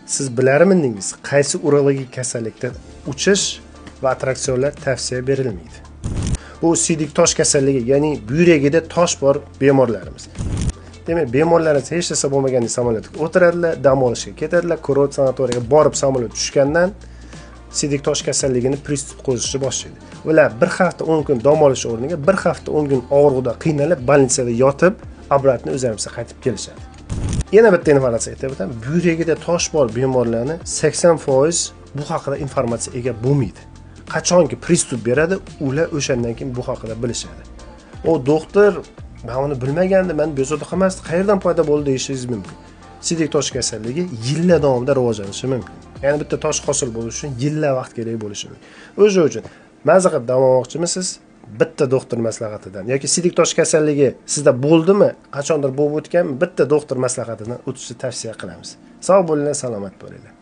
Siz bilarmidingiz, qaysi urologik kasallikda uchish va attraksionlar tavsiya berilmaydi? Bu siydik tosh kasalligi, ya'ni buyuragida tosh bor bemorlarimiz. Demak, bemorlarimiz hech narsa bo'lmaganda samolyotga o'tiradilar, dam olishga ketadilar, kurort sanatoriyaga borib samolyot tushgandan siydik tosh kasalligini pristup qo'zishni boshlaydi. Ular bir hafta 10 kun dam olish o'rniga bir hafta 10 kun og'riqda qiynalib, bolnitsada yotib, obratni o'zimizga qaytib kelishadi. Yana bitta informatsiya aytib o'taman. Buyuragida tosh bor bemorlarni 80% bu haqida informatsiya ega bo'lmaydi. Qachonki pristup beradi, ular o'shandan keyin bu haqida bilishadi. O doktor, men uni bilmagandim, men bezovta qilmasdim, qayerdan paydo bo'ldi deyishingiz mumkin. Siydik tosh kasalligi yillar davomida rivojlanishi mumkin. Ya'ni bitta tosh hosil bo'lishi uchun yillar vaqt kerak bo'lishi mumkin. O'sha uchun maza qilib dam olmoqchimisiz? Bitta doktor maslahatidan yoki siydik tosh kasalligi sizda bo'ldimi, qachondir bo'lib o'tganmi, bitta doktor maslahatidan o'tishni tavsiya qilamiz. Sog' bo'linglar, salomat bo'linglar.